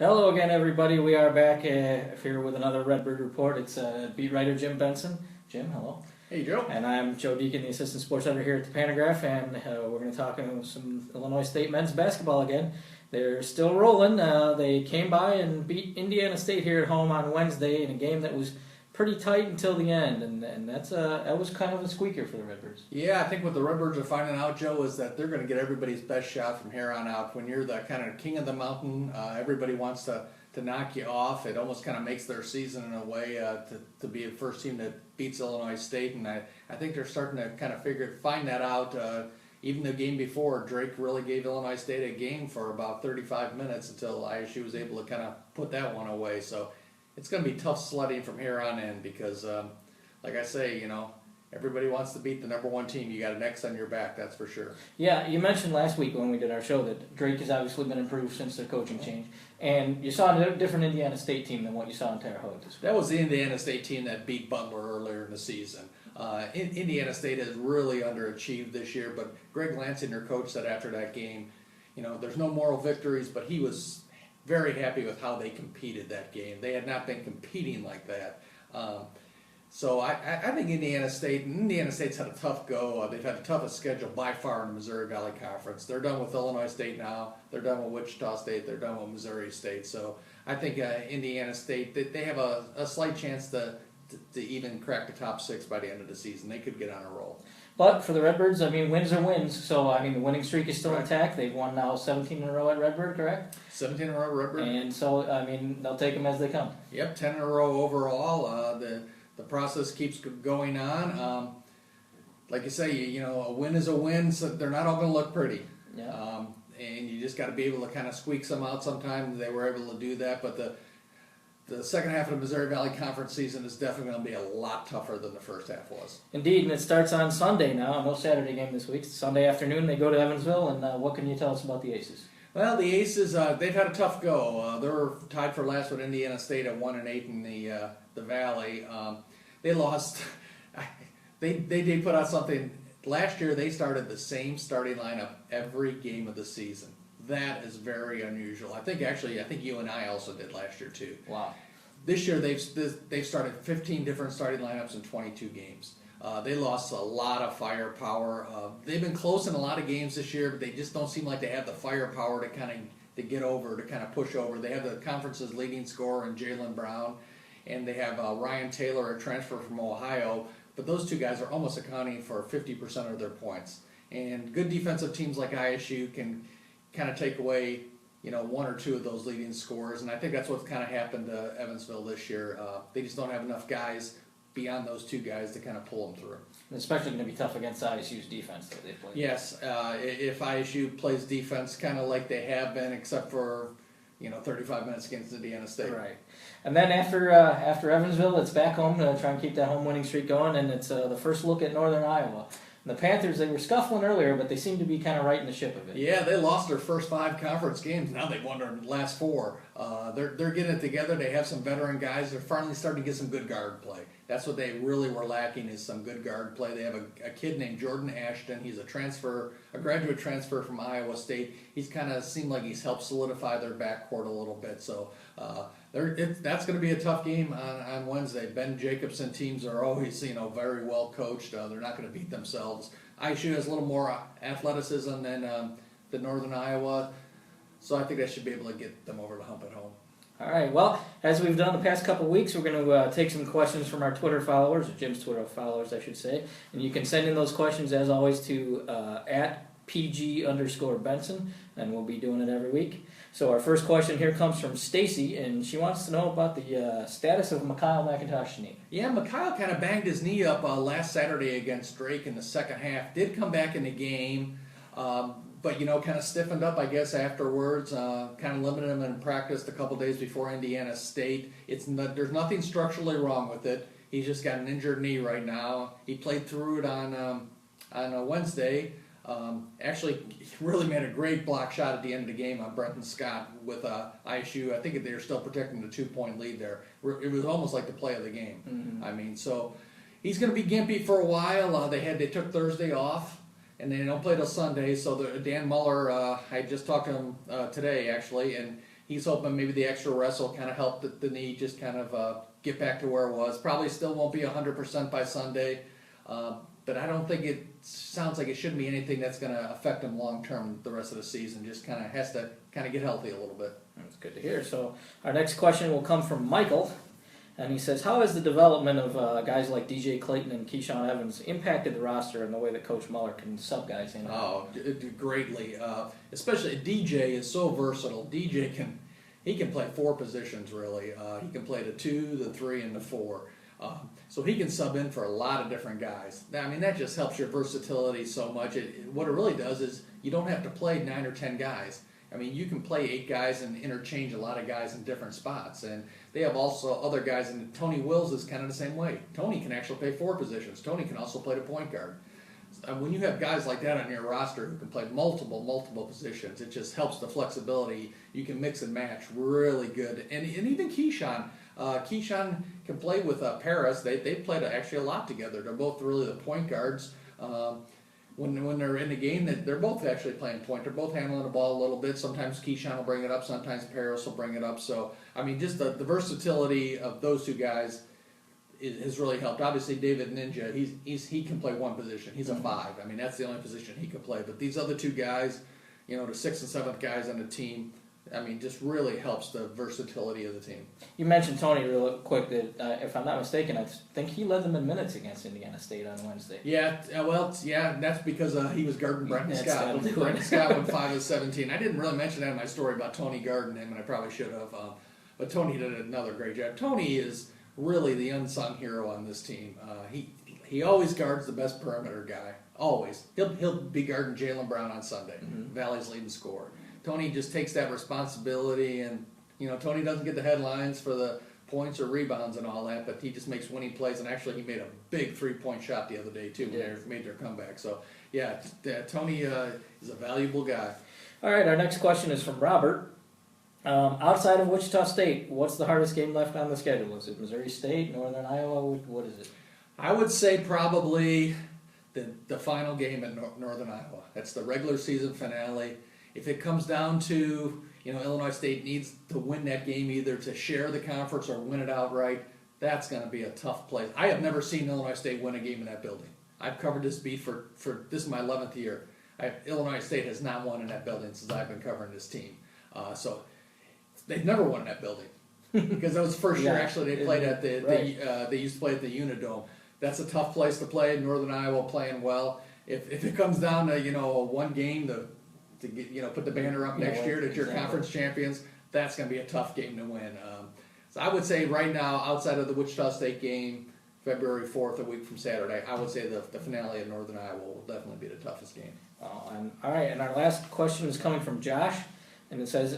Hello again, everybody. We are back here with another Redbird Report. It's beat writer Jim Benson. Jim, hello. Hey, Joe. And I'm Joe Deacon, the assistant sports editor here at the Pantograph, and we're going to talk some Illinois State men's basketball again. They're still rolling. They came by and beat Indiana State here at home on Wednesday in a game that was pretty tight until the end, and that was kind of a squeaker for the Redbirds. Yeah, I think what the Redbirds are finding out, Joe, is that they're going to get everybody's best shot from here on out. When you're the kind of king of the mountain, everybody wants to knock you off. It almost kind of makes their season in a way to be the first team that beats Illinois State, and I think they're starting to kind of find that out. Even the game before, Drake really gave Illinois State a game for about 35 minutes until ISU was able to kind of put that one away. So it's going to be tough sledding from here on in because, like I say, everybody wants to beat the number one team. You got an X on your back, that's for sure. Yeah, you mentioned last week when we did our show that Drake has obviously been improved since their coaching change. And you saw a different Indiana State team than what you saw in Terre Haute this week. That was the Indiana State team that beat Butler earlier in the season. Indiana State has really underachieved this year, but Greg Lansing, their coach, said after that game, there's no moral victories, but he was very happy with how they competed that game. They had not been competing like that. So I think Indiana State's had a tough go. They've had the toughest schedule by far in the Missouri Valley Conference. They're done with Illinois State now. They're done with Wichita State. They're done with Missouri State. So I think Indiana State, they have a slight chance to even crack the top six by the end of the season. They could get on a roll. But for the Redbirds, wins are wins. So, the winning streak is still intact. They've won now 17 in a row at Redbird, correct? 17 in a row at Redbird. And so, they'll take them as they come. Yep, 10 in a row overall. The process keeps going on. Like you say, a win is a win, so they're not all going to look pretty. Yeah. And you just got to be able to kind of squeak some out sometimes. They were able to do that, but the second half of the Missouri Valley Conference season is definitely going to be a lot tougher than the first half was. Indeed, and it starts on Sunday now. No Saturday game this week. It's Sunday afternoon. They go to Evansville, and what can you tell us about the Aces? Well, the Aces, they've had a tough go. They were tied for last with Indiana State at 1-8 in the Valley. They lost. They did put out something. Last year, they started the same starting lineup every game of the season. That is very unusual. I think you and I also did last year too. Wow. This year they've started 15 different starting lineups in 22 games. They lost a lot of firepower. They've been close in a lot of games this year, but they just don't seem like they have the firepower to get over, to kind of push over. They have the conference's leading scorer in Jalen Brown, and they have Ryan Taylor, a transfer from Ohio. But those two guys are almost accounting for 50% of their points. And good defensive teams like ISU can kind of take away, one or two of those leading scorers, and I think that's what's kind of happened to Evansville this year. They just don't have enough guys beyond those two guys to kind of pull them through. And especially going to be tough against ISU's defense that they play. Yes, if ISU plays defense kind of like they have been, except for 35 minutes against Indiana State. Right. And then after Evansville, it's back home to try and keep that home winning streak going, and it's the first look at Northern Iowa. The Panthers, they were scuffling earlier, but they seem to be kind of righting the ship of it. Yeah, they lost their first 5 conference games. Now they've won their last 4. They're getting it together. They have some veteran guys. They're finally starting to get some good guard play. That's what they really were lacking, is some good guard play. They have a kid named Jordan Ashton. He's a graduate transfer from Iowa State. He's kind of seemed like he's helped solidify their backcourt a little bit. So that's going to be a tough game on Wednesday. Ben Jacobson teams are always very well coached. They're not going to beat themselves. ISU has a little more athleticism than Northern Iowa, so I think they should be able to get them over the hump at home. All right, well, as we've done the past couple of weeks, we're going to take some questions from our Twitter followers, or Jim's Twitter followers, I should say. And you can send in those questions, as always, to @PG_Benson, and we'll be doing it every week. So our first question here comes from Stacy, and she wants to know about the status of Mikhail McIntosh's knee. Yeah, Mikhail kind of banged his knee up last Saturday against Drake in the second half. Did come back in the game, but kind of stiffened up, I guess, afterwards. Kind of limited him in practice a couple days before Indiana State. There's nothing structurally wrong with it. He's just got an injured knee right now. He played through it on Wednesday. Actually, he really made a great block shot at the end of the game on Brenton Scott with ISU. I think they were still protecting the 2-point lead there. It was almost like the play of the game. Mm-hmm. So he's going to be gimpy for a while. They took Thursday off, and they don't play till Sunday. So Dan Muller, I just talked to him today actually, and he's hoping maybe the extra rest will kind of help the knee just kind of get back to where it was. Probably still won't be 100% by Sunday, but I don't think it sounds like it shouldn't be anything that's going to affect him long term the rest of the season. Just kind of has to kind of get healthy a little bit. That's good to hear. So our next question will come from Michael, and he says, how has the development of guys like DJ Clayton and Keyshawn Evans impacted the roster and the way that Coach Muller can sub guys in? Oh, greatly. Especially DJ is so versatile. DJ can play 4 positions really. He can play the 2, the 3, and the 4. So he can sub in for a lot of different guys. I mean, that just helps your versatility so much. What it really does is you don't have to play 9 or 10 guys. I mean, you can play 8 guys and interchange a lot of guys in different spots. And they have also other guys, and Tony Wills is kind of the same way. Tony can actually play 4 positions. Tony can also play the point guard. When you have guys like that on your roster who can play multiple positions, it just helps the flexibility. You can mix and match really good. And even Keyshawn. Keyshawn can play with Paris. They played actually a lot together. They're both really the point guards. When they're in the game, they're both actually playing point. They're both handling the ball a little bit. Sometimes Keyshawn will bring it up. Sometimes Paris will bring it up. So, I mean, just the versatility of those 2 guys has really helped. Obviously, David Ninja, he can play 1 position. He's a 5. I mean, that's the only position he can play. But these other 2 guys, the 6th and 7th guys on the team, I mean, just really helps the versatility of the team. You mentioned Tony real quick. That if I'm not mistaken, I think he led them in minutes against Indiana State on Wednesday. Yeah, that's because he was guarding Brenton Scott. Brenton Scott went 5 of 17. I didn't really mention that in my story about Tony guarding him, and I probably should have. But Tony did another great job. Tony is really the unsung hero on this team. He always guards the best perimeter guy. Always. He'll be guarding Jaylen Brown on Sunday, Valley's leading scorer. Tony just takes that responsibility, and Tony doesn't get the headlines for the points or rebounds and all that, but he just makes winning plays. And actually, he made a big 3-point shot the other day too when they made their comeback. So yeah, Tony is a valuable guy. All right, our next question is from Robert. Outside of Wichita State, what's the hardest game left on the schedule? Is it Missouri State, Northern Iowa? What is it? I would say probably the final game at Northern Iowa. That's the regular season finale. If it comes down to, Illinois State needs to win that game either to share the conference or win it outright, that's going to be a tough place. I have never seen Illinois State win a game in that building. I've covered this beat for this is my 11th year. Illinois State has not won in that building since I've been covering this team. So they've never won in that building because that was the first year actually they played at they used to play at the Unidome. That's a tough place to play. Northern Iowa playing well. If it comes down to one game to get, put the banner up next year that you're conference champions, that's going to be a tough game to win. So I would say right now, outside of the Wichita State game, February 4th, a week from Saturday, I would say the finale of Northern Iowa will definitely be the toughest game. All right, and our last question is coming from Josh, and it says,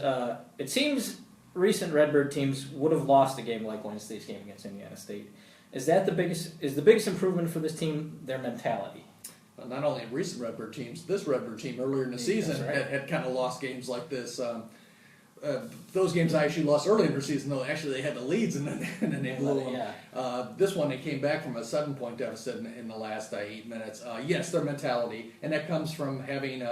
it seems recent Redbird teams would have lost a game like Wednesday's game against Indiana State. Is the biggest improvement for this team their mentality? Well, not only recent Redbird teams, this Redbird team earlier in the season had kind of lost games like this. Those games I actually lost early in the season, though. Actually, they had the leads and then they blew them. Yeah. This one, they came back from a 7-point deficit in the last 8 minutes. Yes, their mentality, and that comes from having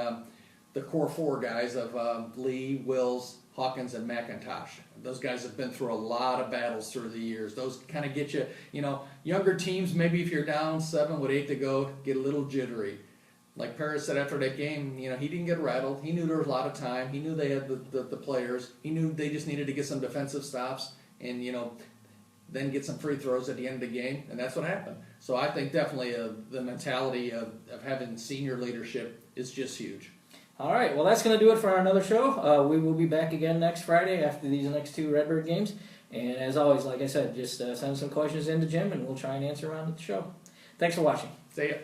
the core 4 guys of Lee, Wills, Hawkins, and McIntosh. Those guys have been through a lot of battles through the years. Those kind of get you, younger teams, maybe if you're down 7 with 8 to go, get a little jittery. Like Paris said after that game, he didn't get rattled. He knew there was a lot of time. He knew they had the players. He knew they just needed to get some defensive stops and, then get some free throws at the end of the game, and that's what happened. So I think definitely the mentality of having senior leadership is just huge. All right, well, that's going to do it for another show. We will be back again next Friday after these next 2 Redbird games. And as always, like I said, just send some questions in to Jim, and we'll try and answer around at the show. Thanks for watching. See ya.